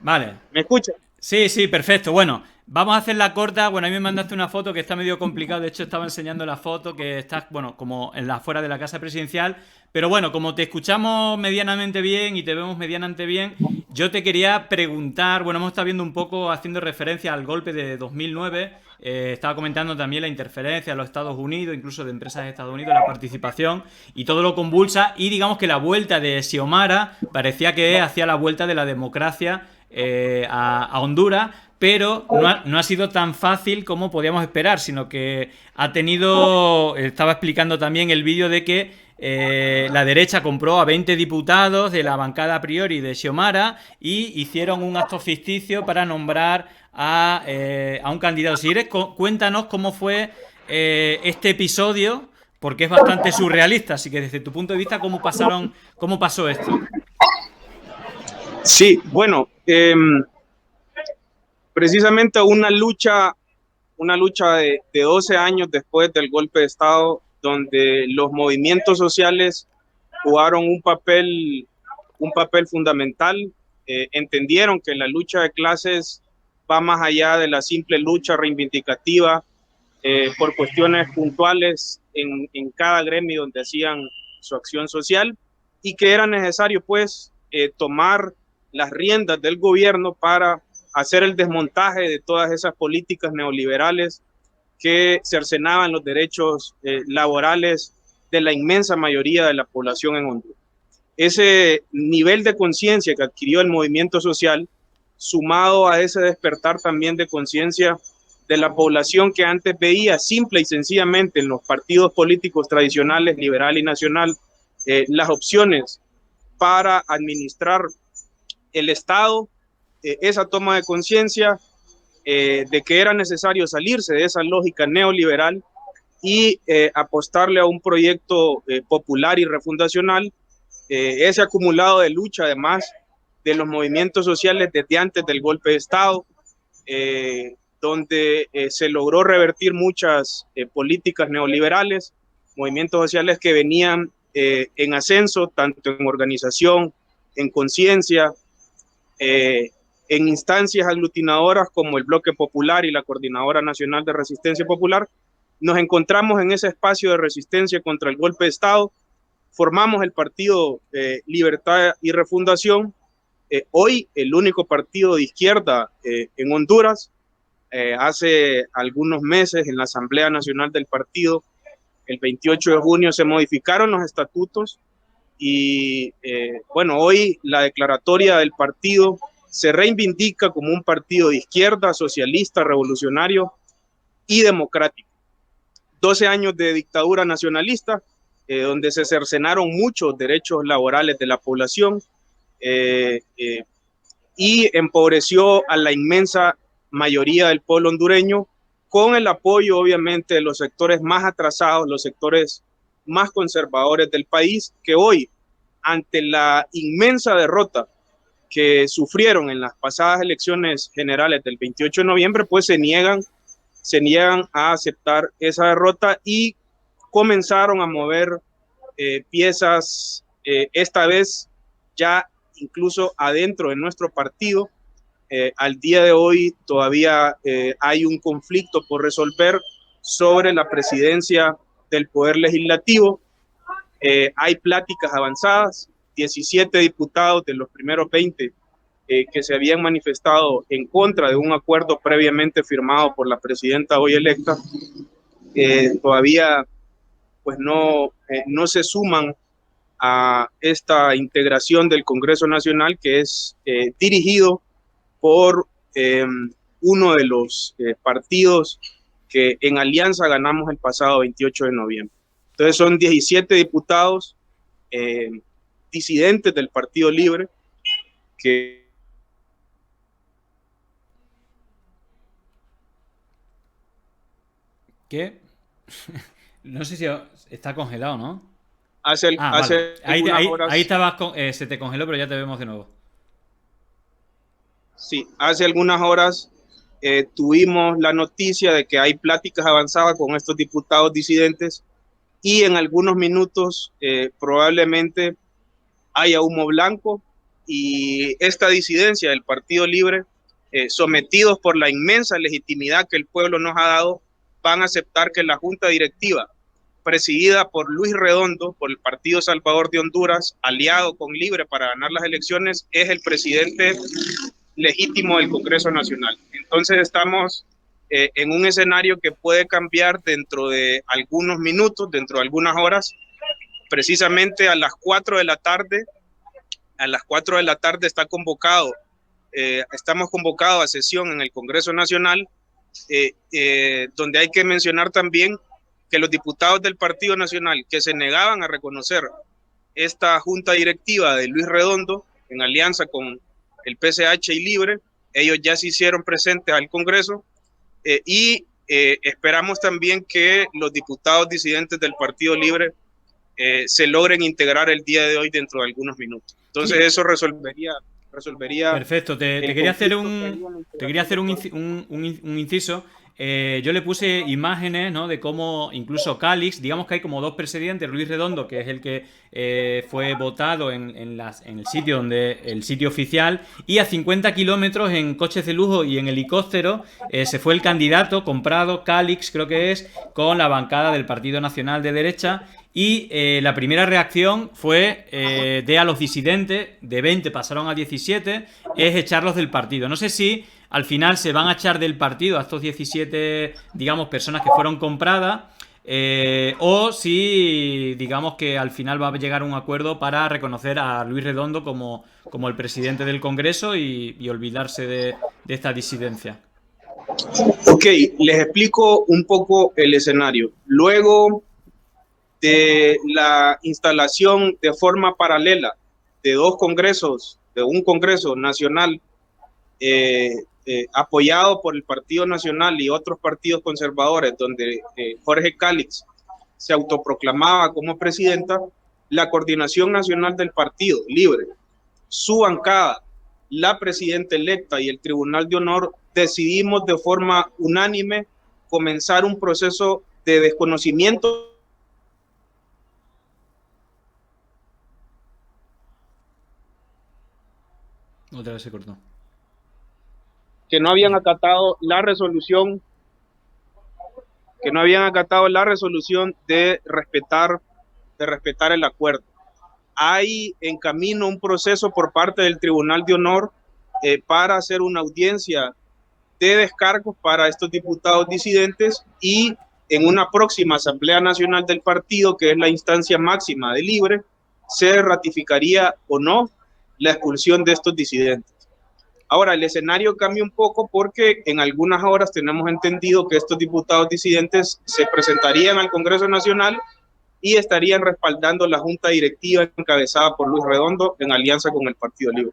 Vale. ¿Me escucha? Sí, sí, perfecto. Bueno, vamos a hacer la corta. Bueno, a mí me mandaste una foto que está medio complicado. De hecho, estaba enseñando la foto que está, bueno, como en la afuera de la casa presidencial. Pero bueno, como te escuchamos medianamente bien y te vemos medianamente bien, yo te quería preguntar, bueno, hemos estado viendo un poco haciendo referencia al golpe de 2009. Estaba comentando también la interferencia de los Estados Unidos, incluso de empresas de Estados Unidos, la participación y todo lo convulsa. Y digamos que la vuelta de Xiomara parecía que hacía la vuelta de la democracia a Honduras, pero no ha sido tan fácil como podíamos esperar, sino que ha tenido, estaba explicando también el vídeo de que la derecha compró a 20 diputados de la bancada a priori de Xiomara y hicieron un acto ficticio para nombrar a un candidato. Si quieres, cuéntanos cómo fue este episodio, porque es bastante surrealista, así que desde tu punto de vista, cómo pasó esto? Sí, bueno, precisamente una lucha de 12 años después del golpe de Estado, donde los movimientos sociales jugaron un papel fundamental, entendieron que la lucha de clases va más allá de la simple lucha reivindicativa por cuestiones puntuales en cada gremio donde hacían su acción social y que era necesario pues tomar las riendas del gobierno para hacer el desmontaje de todas esas políticas neoliberales que cercenaban los derechos laborales de la inmensa mayoría de la población en Honduras. Ese nivel de conciencia que adquirió el movimiento social, sumado a ese despertar también de conciencia de la población que antes veía simple y sencillamente en los partidos políticos tradicionales, liberal y nacional, las opciones para administrar el Estado, esa toma de conciencia de que era necesario salirse de esa lógica neoliberal y apostarle a un proyecto popular y refundacional, ese acumulado de lucha además de los movimientos sociales desde antes del golpe de Estado, donde se logró revertir muchas políticas neoliberales, movimientos sociales que venían en ascenso, tanto en organización, en conciencia, en instancias aglutinadoras como el Bloque Popular y la Coordinadora Nacional de Resistencia Popular. Nos encontramos en ese espacio de resistencia contra el golpe de Estado, formamos el partido Libertad y Refundación, hoy el único partido de izquierda en Honduras. Hace algunos meses en la Asamblea Nacional del Partido, el 28 de junio, se modificaron los estatutos y bueno, hoy la declaratoria del partido se reivindica como un partido de izquierda, socialista, revolucionario y democrático. 12 años de dictadura nacionalista, donde se cercenaron muchos derechos laborales de la población, eh, eh, y empobreció a la inmensa mayoría del pueblo hondureño, con el apoyo obviamente de los sectores más atrasados, los sectores más conservadores del país, que hoy, ante la inmensa derrota que sufrieron en las pasadas elecciones generales del 28 de noviembre, pues se niegan a aceptar esa derrota y comenzaron a mover piezas, esta vez ya incluso adentro de nuestro partido. Al día de hoy todavía hay un conflicto por resolver sobre la presidencia del Poder Legislativo. Hay pláticas avanzadas, 17 diputados de los primeros 20 que se habían manifestado en contra de un acuerdo previamente firmado por la presidenta hoy electa, todavía pues no se suman a esta integración del Congreso Nacional, que es dirigido por uno de los partidos que en alianza ganamos el pasado 28 de noviembre. Entonces son 17 diputados eh, disidentes del Partido Libre que... ¿Qué? No sé si está congelado, ¿no? hace, Ah, vale. hace Ahí, algunas ahí, ahí horas, estabas, se te congeló, pero ya te vemos de nuevo. sí, hace algunas horas tuvimos la noticia de que hay pláticas avanzadas con estos diputados disidentes y en algunos minutos probablemente haya humo blanco y esta disidencia del Partido Libre, sometidos por la inmensa legitimidad que el pueblo nos ha dado, van a aceptar que la junta directiva, presidida por Luis Redondo, por el Partido Salvador de Honduras, aliado con Libre para ganar las elecciones, es el presidente legítimo del Congreso Nacional. Entonces estamos en un escenario que puede cambiar dentro de algunos minutos, dentro de algunas horas. Precisamente a las 4 de la tarde, está convocado, estamos convocados a sesión en el Congreso Nacional, donde hay que mencionar también que los diputados del Partido Nacional que se negaban a reconocer esta junta directiva de Luis Redondo en alianza con el PCH y Libre, ellos ya se hicieron presentes al Congreso, y esperamos también que los diputados disidentes del Partido Libre se logren integrar el día de hoy dentro de algunos minutos. Entonces eso resolvería Perfecto, te quería hacer un inciso. Yo le puse imágenes, ¿no?, de cómo incluso Calix, digamos que hay como dos presidentes, Luis Redondo, que es el que fue votado en el sitio oficial, y a 50 kilómetros en coches de lujo y en helicóptero se fue el candidato comprado, Calix creo que es, con la bancada del Partido Nacional de Derecha. Y la primera reacción fue de a los disidentes, de 20 pasaron a 17, es echarlos del partido. No sé si al final se van a echar del partido a estos 17, digamos, personas que fueron compradas, o si, digamos, que al final va a llegar a un acuerdo para reconocer a Luis Redondo como el presidente del Congreso y olvidarse de esta disidencia. Ok, les explico un poco el escenario. Luego de la instalación de forma paralela de dos congresos, de un Congreso Nacional apoyado por el Partido Nacional y otros partidos conservadores, donde Jorge Calix se autoproclamaba como presidenta, la Coordinación Nacional del Partido Libre, su bancada, la presidenta electa y el Tribunal de Honor decidimos de forma unánime comenzar un proceso de desconocimiento. Otra vez se cortó. Que no habían acatado la resolución, de respetar el acuerdo. Hay en camino un proceso por parte del Tribunal de Honor para hacer una audiencia de descargos para estos diputados disidentes, y en una próxima Asamblea Nacional del Partido, que es la instancia máxima de Libre, se ratificaría o no la expulsión de estos disidentes. Ahora, el escenario cambia un poco porque en algunas horas tenemos entendido que estos diputados disidentes se presentarían al Congreso Nacional y estarían respaldando la junta directiva encabezada por Luis Redondo en alianza con el Partido Libre.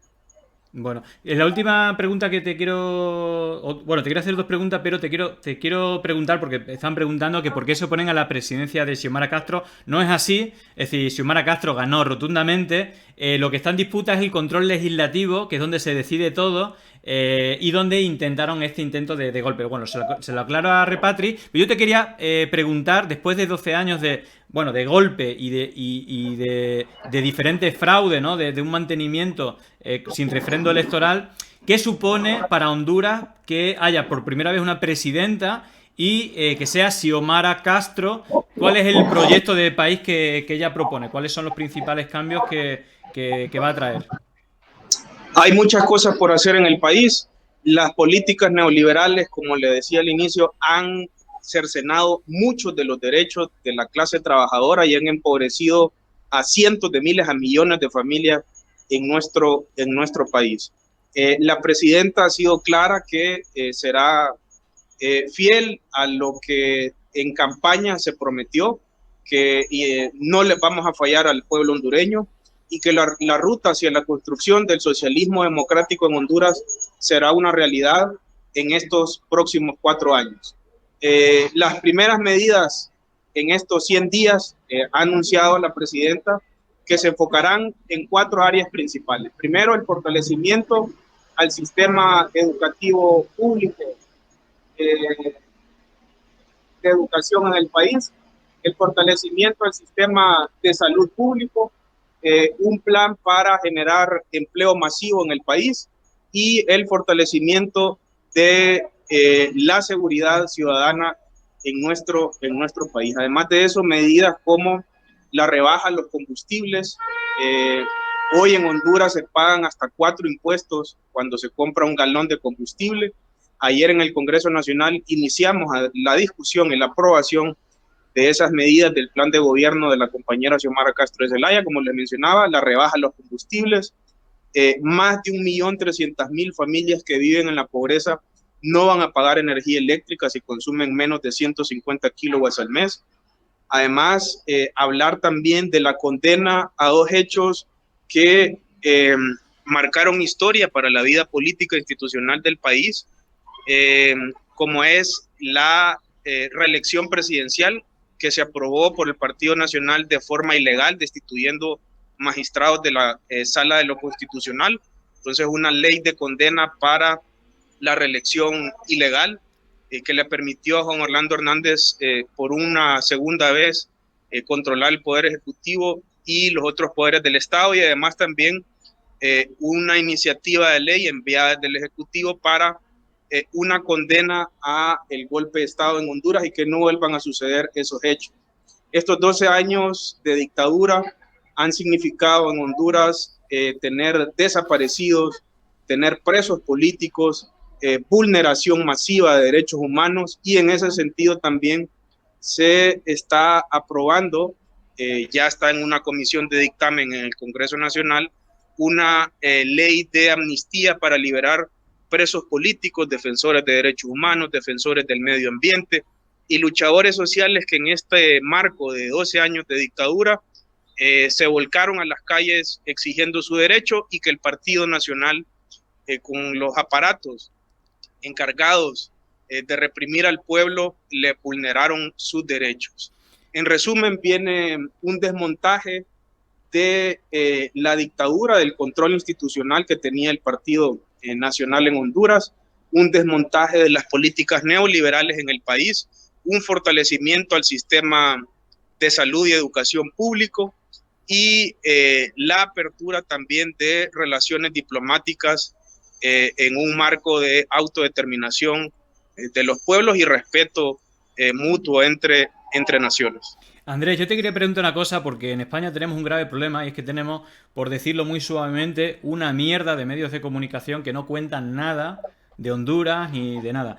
Bueno, la última pregunta que te quiero... Bueno, te quiero hacer dos preguntas, pero te quiero preguntar, porque están preguntando que por qué se oponen a la presidencia de Xiomara Castro. No es así, es decir, Xiomara Castro ganó rotundamente. Lo que está en disputa es el control legislativo, que es donde se decide todo, y donde intentaron este intento de golpe. Bueno, se lo aclaro a Repatri, pero yo te quería preguntar, después de 12 años de golpe y de diferentes fraudes, ¿no?, de un mantenimiento sin refrendo electoral, ¿qué supone para Honduras que haya por primera vez una presidenta y que sea Xiomara Castro? ¿Cuál es el proyecto de país que ella propone? ¿Cuáles son los principales cambios que va a traer? Hay muchas cosas por hacer en el país. Las políticas neoliberales, como le decía al inicio, han cercenado muchos de los derechos de la clase trabajadora y han empobrecido a cientos de miles, a millones de familias en nuestro país. La presidenta ha sido clara que será fiel a lo que en campaña se prometió, que no le vamos a fallar al pueblo hondureño, y que la ruta hacia la construcción del socialismo democrático en Honduras será una realidad en estos próximos 4 años. Las primeras medidas en estos 100 días ha anunciado la presidenta que se enfocarán en 4 áreas principales. Primero, el fortalecimiento al sistema educativo público de educación en el país, el fortalecimiento al sistema de salud público, un plan para generar empleo masivo en el país y el fortalecimiento de la seguridad ciudadana en nuestro país. Además de eso, medidas como la rebaja de los combustibles. Hoy en Honduras se pagan hasta 4 impuestos cuando se compra un galón de combustible. Ayer en el Congreso Nacional iniciamos la discusión y la aprobación de esas medidas del plan de gobierno de la compañera Xiomara Castro de Zelaya, como les mencionaba, la rebaja de los combustibles. Más de 1.300.000 familias que viven en la pobreza no van a pagar energía eléctrica si consumen menos de 150 kilowatts al mes. Además, hablar también de la condena a 2 hechos que marcaron historia para la vida política e institucional del país, como es la reelección presidencial que se aprobó por el Partido Nacional de forma ilegal, destituyendo magistrados de la Sala de lo Constitucional. Entonces, una ley de condena para la reelección ilegal que le permitió a Juan Orlando Hernández por una segunda vez controlar el Poder Ejecutivo y los otros poderes del Estado, y además también una iniciativa de ley enviada del Ejecutivo para una condena a el golpe de Estado en Honduras y que no vuelvan a suceder esos hechos. Estos 12 años de dictadura han significado en Honduras tener desaparecidos, tener presos políticos, vulneración masiva de derechos humanos, y en ese sentido también se está aprobando, ya está en una comisión de dictamen en el Congreso Nacional, una ley de amnistía para liberar presos políticos, defensores de derechos humanos, defensores del medio ambiente y luchadores sociales que en este marco de 12 años de dictadura se volcaron a las calles exigiendo su derecho, y que el Partido Nacional, con los aparatos encargados de reprimir al pueblo, le vulneraron sus derechos. En resumen, viene un desmontaje de la dictadura, del control institucional que tenía el Partido Nacional en Honduras, un desmontaje de las políticas neoliberales en el país, un fortalecimiento al sistema de salud y educación público, y la apertura también de relaciones diplomáticas en un marco de autodeterminación de los pueblos y respeto mutuo entre naciones. Andrés, yo te quería preguntar una cosa, porque en España tenemos un grave problema, y es que tenemos, por decirlo muy suavemente, una mierda de medios de comunicación que no cuentan nada de Honduras ni de nada.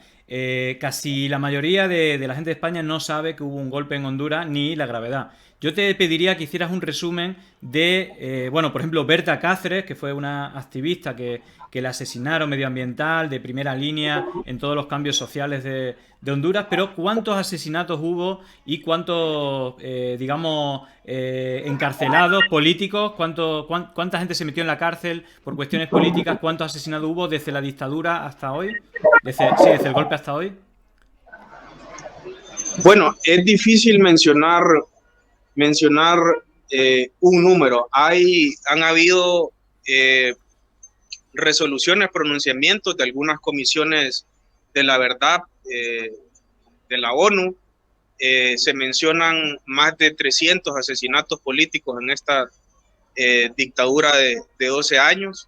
Casi la mayoría de la gente de España no sabe que hubo un golpe en Honduras ni la gravedad. Yo te pediría que hicieras un resumen de, bueno, por ejemplo, Berta Cáceres, que fue una activista que la asesinaron, medioambiental, de primera línea en todos los cambios sociales de Honduras, pero ¿cuántos asesinatos hubo y cuántos, digamos, encarcelados políticos? ¿Cuánta gente se metió en la cárcel por cuestiones políticas? ¿Cuántos asesinatos hubo desde la dictadura hasta hoy? Desde el golpe hasta hoy. Bueno, es difícil mencionar un número. Han habido resoluciones, pronunciamientos de algunas comisiones de la verdad de la ONU. Se mencionan más de 300 asesinatos políticos en esta dictadura de 12 años.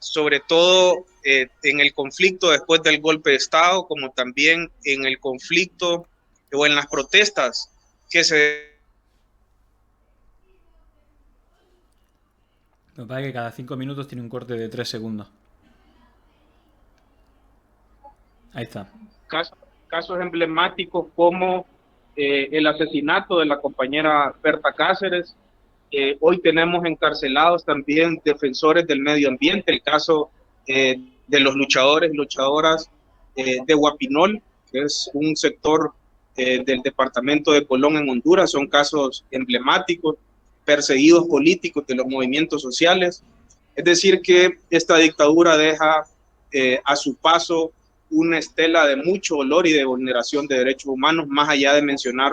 Sobre todo en el conflicto después del golpe de Estado, como también en el conflicto o en las protestas que se... Me parece que cada 5 minutos tiene un corte de 3 segundos. Ahí está. Casos emblemáticos como el asesinato de la compañera Berta Cáceres. Hoy tenemos encarcelados también defensores del medio ambiente, el caso de los luchadoras de Guapinol, que es un sector del departamento de Colón en Honduras. Son casos emblemáticos, perseguidos políticos de los movimientos sociales. Es decir, que esta dictadura deja a su paso una estela de mucho dolor y de vulneración de derechos humanos, más allá de mencionar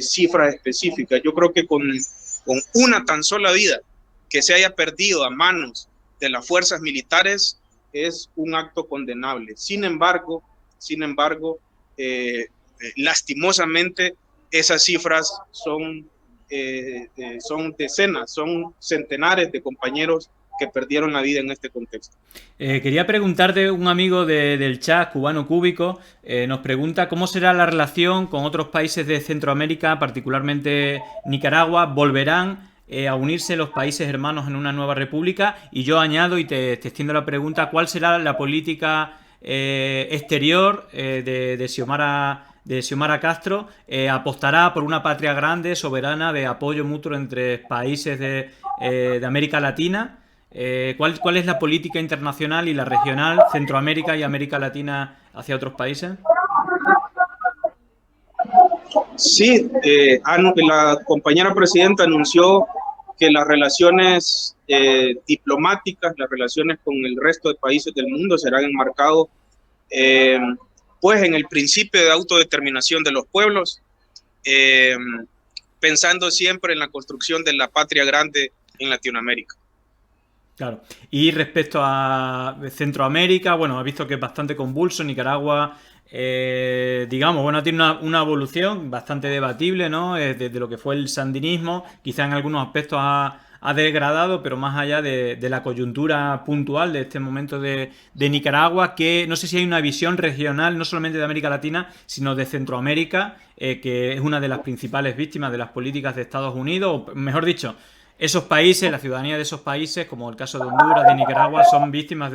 cifras específicas. Yo creo que con una tan sola vida que se haya perdido a manos de las fuerzas militares es un acto condenable. Sin embargo, lastimosamente, esas cifras son son decenas, son centenares de compañeros que perdieron la vida en este contexto. Quería preguntarte, un amigo del chat, Cubano Cúbico, nos pregunta cómo será la relación con otros países de Centroamérica, particularmente Nicaragua. ¿Volverán a unirse los países hermanos en una nueva república? Y yo añado y te extiendo la pregunta, ¿cuál será la política exterior de Xiomara Castro? ¿Apostará por una patria grande, soberana, de apoyo mutuo entre países de América Latina? ¿Cuál es la política internacional y la regional, Centroamérica y América Latina hacia otros países? Sí, la compañera presidenta anunció que las relaciones diplomáticas, las relaciones con el resto de países del mundo serán enmarcados eh, pues en el principio de autodeterminación de los pueblos, eh, pensando siempre en la construcción de la patria grande en Latinoamérica. Claro. Y respecto a Centroamérica, bueno, he visto que es bastante convulso. Nicaragua, digamos, bueno, tiene una evolución bastante debatible, ¿no? Desde lo que fue el sandinismo, quizá en algunos aspectos ha degradado, pero más allá de la coyuntura puntual de este momento de Nicaragua, que no sé si hay una visión regional, no solamente de América Latina, sino de Centroamérica, que es una de las principales víctimas de las políticas de Estados Unidos, o mejor dicho, esos países, la ciudadanía de esos países, como el caso de Honduras, de Nicaragua, son víctimas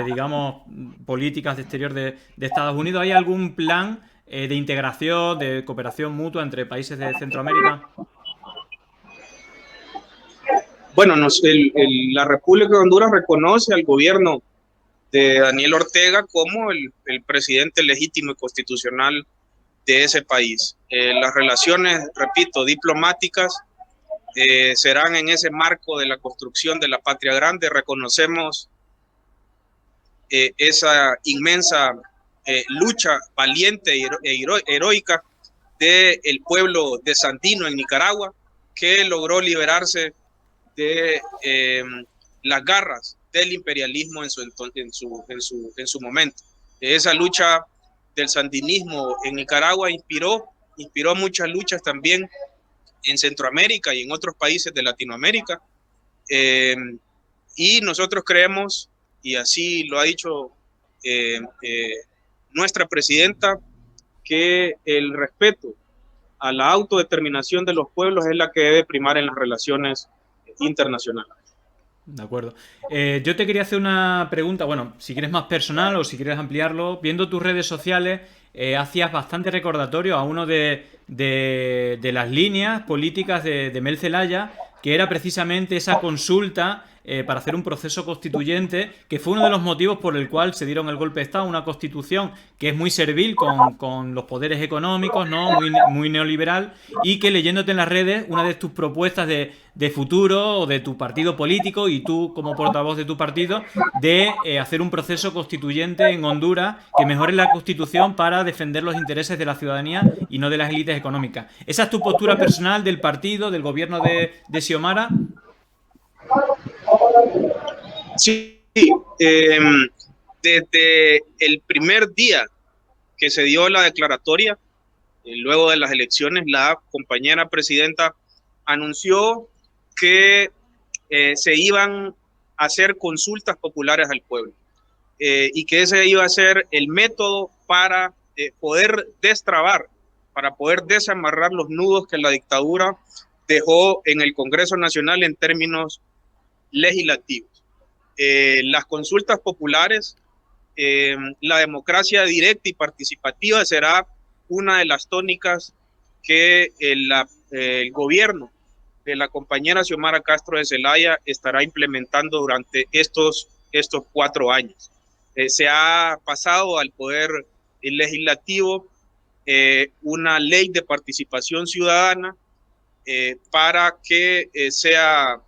digamos, políticas de exterior de Estados Unidos. ¿Hay algún plan de integración, de cooperación mutua entre países de Centroamérica? Bueno, la República de Honduras reconoce al gobierno de Daniel Ortega como el presidente legítimo y constitucional de ese país. Las relaciones, repito, diplomáticas serán en ese marco de la construcción de la patria grande. Reconocemos esa inmensa lucha valiente e heroica del pueblo de Sandino en Nicaragua, que logró liberarse de las garras del imperialismo en su momento. Esa lucha del sandinismo en Nicaragua inspiró muchas luchas también en Centroamérica y en otros países de Latinoamérica. Y nosotros creemos, y así lo ha dicho nuestra presidenta, que el respeto a la autodeterminación de los pueblos es la que debe primar en las relaciones internacionales. De acuerdo. Yo te quería hacer una pregunta, bueno, si quieres más personal o si quieres ampliarlo. Viendo tus redes sociales, hacías bastante recordatorio a uno de las líneas políticas de Mel Zelaya, que era precisamente esa consulta para hacer un proceso constituyente, que fue uno de los motivos por el cual se dieron el golpe de Estado, una constitución que es muy servil con los poderes económicos, ¿no? Muy neoliberal, y que leyéndote en las redes, una de tus propuestas de futuro o de tu partido político y tú como portavoz de tu partido, de hacer un proceso constituyente en Honduras que mejore la constitución para defender los intereses de la ciudadanía y no de las élites económicas. ¿Esa es tu postura personal del partido, del gobierno de Xiomara? Sí, desde el primer día que se dio la declaratoria, luego de las elecciones, la compañera presidenta anunció que se iban a hacer consultas populares al pueblo y que ese iba a ser el método para poder destrabar, para poder desamarrar los nudos que la dictadura dejó en el Congreso Nacional en términos legislativos. Las consultas populares, la democracia directa y participativa será una de las tónicas que el gobierno de la compañera Xiomara Castro de Zelaya estará implementando durante estos 4 años. Se ha pasado al poder legislativo una ley de participación ciudadana para que sea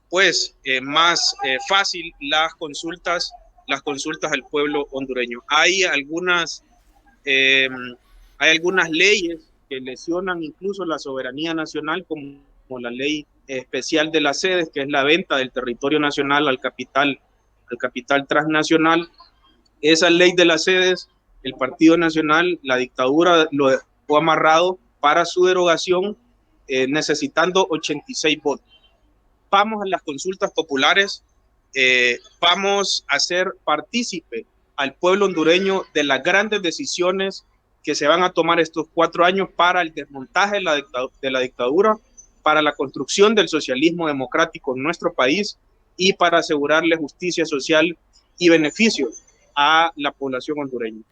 pues más fácil las consultas al pueblo hondureño. Hay algunas leyes que lesionan incluso la soberanía nacional, como la ley especial de las sedes, que es la venta del territorio nacional al capital transnacional. Esa ley de las sedes, el Partido Nacional, la dictadura lo dejó amarrado para su derogación necesitando 86 votos. Vamos a las consultas populares, vamos a hacer partícipe al pueblo hondureño de las grandes decisiones que se van a tomar estos 4 años para el desmontaje de la dictadura, para la construcción del socialismo democrático en nuestro país y para asegurarle justicia social y beneficios a la población hondureña.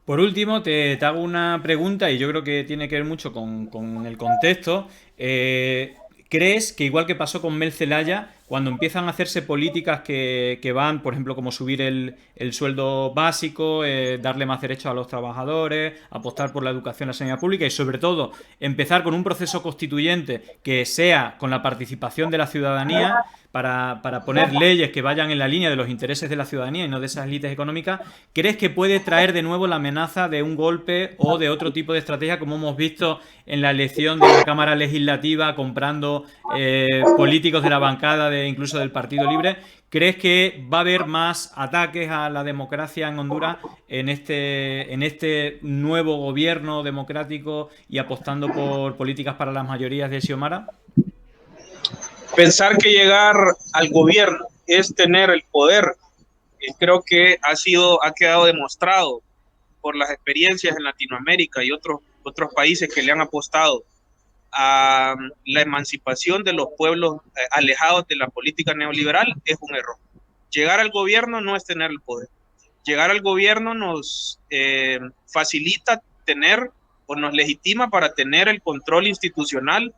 Por último, te hago una pregunta y yo creo que tiene que ver mucho con el contexto. ¿Crees que igual que pasó con Mel Zelaya, cuando empiezan a hacerse políticas que van, por ejemplo, como subir el sueldo básico, darle más derechos a los trabajadores, apostar por la educación y la sanidad pública y sobre todo empezar con un proceso constituyente que sea con la participación de la ciudadanía para poner leyes que vayan en la línea de los intereses de la ciudadanía y no de esas élites económicas, ¿crees que puede traer de nuevo la amenaza de un golpe o de otro tipo de estrategia como hemos visto en la elección de la Cámara Legislativa comprando políticos de la bancada incluso del Partido Libre? ¿Crees que va a haber más ataques a la democracia en Honduras en este nuevo gobierno democrático y apostando por políticas para las mayorías de Xiomara? Pensar que llegar al gobierno es tener el poder, creo que ha quedado demostrado por las experiencias en Latinoamérica y otros países que le han apostado a la emancipación de los pueblos alejados de la política neoliberal es un error. Llegar al gobierno no es tener el poder. Llegar al gobierno nos facilita tener o nos legitima para tener el control institucional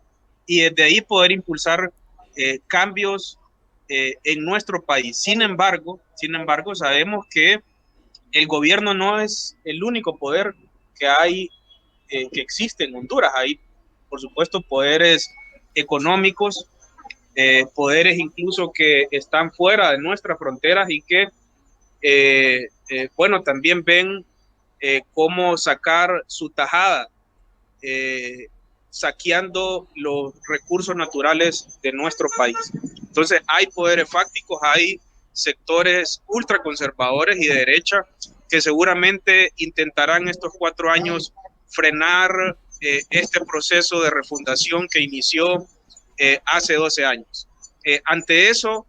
y desde ahí poder impulsar cambios en nuestro país. Sin embargo, sabemos que el gobierno no es el único poder que hay, que existe en Honduras. Hay, por supuesto, poderes económicos, poderes incluso que están fuera de nuestras fronteras y que, bueno, también ven cómo sacar su tajada, saqueando los recursos naturales de nuestro país. Entonces, hay poderes fácticos, hay sectores ultraconservadores y de derecha que seguramente intentarán estos 4 años frenar este proceso de refundación que inició hace 12 años. Ante eso,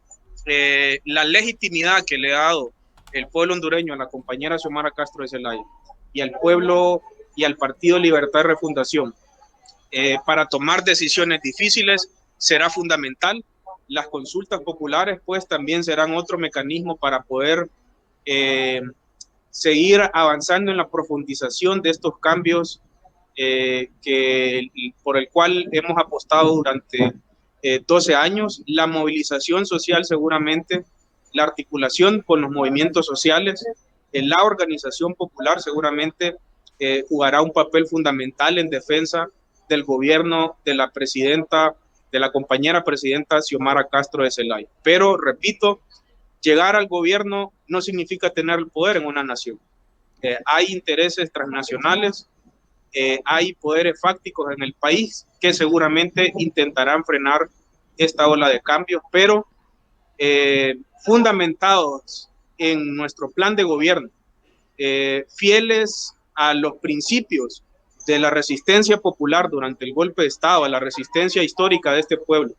la legitimidad que le ha dado el pueblo hondureño a la compañera Xiomara Castro de Zelaya y al pueblo y al Partido Libertad y Refundación para tomar decisiones difíciles será fundamental. Las consultas populares pues también serán otro mecanismo para poder seguir avanzando en la profundización de estos cambios por el cual hemos apostado durante 12 años. La movilización social seguramente, la articulación con los movimientos sociales, la organización popular seguramente jugará un papel fundamental en defensa del gobierno de la presidenta, de la compañera presidenta Xiomara Castro de Zelaya. Pero, repito, llegar al gobierno no significa tener el poder en una nación. Hay intereses transnacionales, hay poderes fácticos en el país que seguramente intentarán frenar esta ola de cambios, pero fundamentados en nuestro plan de gobierno, fieles a los principios de la resistencia popular durante el golpe de Estado, a la resistencia histórica de este pueblo,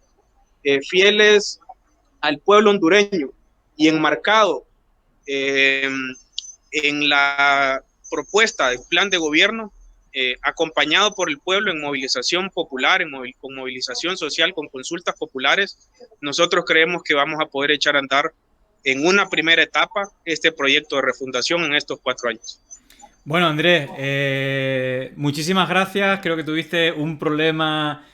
fieles al pueblo hondureño y enmarcado en la propuesta del plan de gobierno, acompañado por el pueblo en movilización popular, con movilización social, con consultas populares, nosotros creemos que vamos a poder echar a andar en una primera etapa este proyecto de refundación en estos 4 años. Bueno, Andrés, muchísimas gracias. Creo que tuviste un problema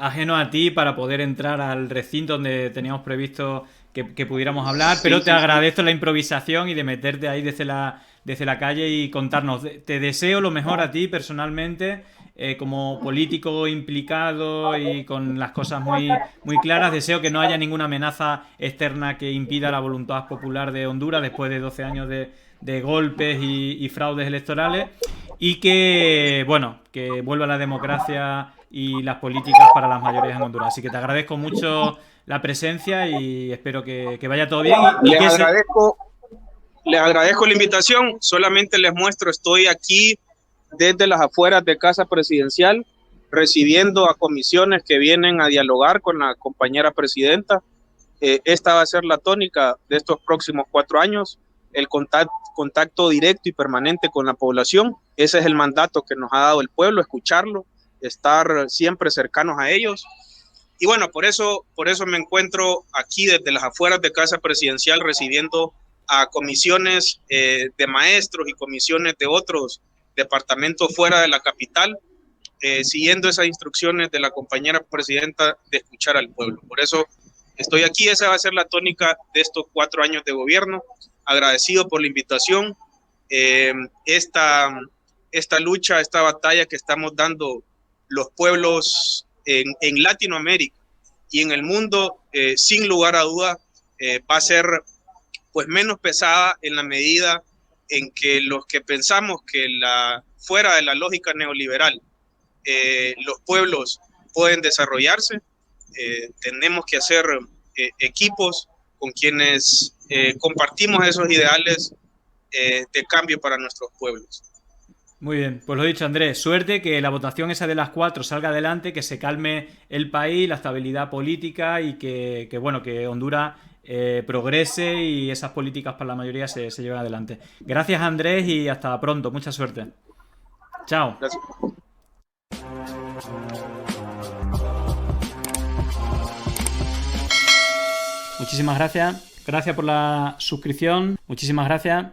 ajeno a ti para poder entrar al recinto donde teníamos previsto que pudiéramos hablar, sí, pero te agradezco la improvisación y de meterte ahí desde la calle y contarnos. Te deseo lo mejor a ti personalmente, como político implicado y con las cosas muy, muy claras. Deseo que no haya ninguna amenaza externa que impida la voluntad popular de Honduras después de 12 años de golpes y fraudes electorales y que, bueno, que vuelva la democracia y las políticas para las mayorías en Honduras. Así que te agradezco mucho la presencia y espero que vaya todo bien. Les agradezco la invitación. Solamente les muestro, estoy aquí desde las afueras de Casa Presidencial. recibiendo a comisiones que vienen a dialogar con la compañera presidenta. Esta va a ser la tónica de estos próximos 4 años, el contacto directo y permanente con la población. Ese es el mandato que nos ha dado el pueblo, escucharlo, estar siempre cercanos a ellos. Y bueno, por eso me encuentro aquí desde las afueras de Casa Presidencial recibiendo a comisiones de maestros y comisiones de otros departamentos fuera de la capital, siguiendo esas instrucciones de la compañera presidenta de escuchar al pueblo. Por eso estoy aquí. Esa va a ser la tónica de estos 4 años de gobierno. Agradecido por la invitación. Esta lucha, esta batalla que estamos dando los pueblos en Latinoamérica y en el mundo, sin lugar a duda, va a ser pues menos pesada en la medida en que los que pensamos que fuera de la lógica neoliberal, los pueblos pueden desarrollarse, tenemos que hacer equipos con quienes compartimos esos ideales de cambio para nuestros pueblos. Muy bien, pues lo dicho, Andrés, suerte, que la votación esa de las 4 salga adelante, que se calme el país, la estabilidad política y que bueno, que Honduras progrese y esas políticas para la mayoría se lleven adelante. Gracias, Andrés, y hasta pronto, mucha suerte. Chao. Gracias. Muchísimas gracias. Gracias por la suscripción. Muchísimas gracias.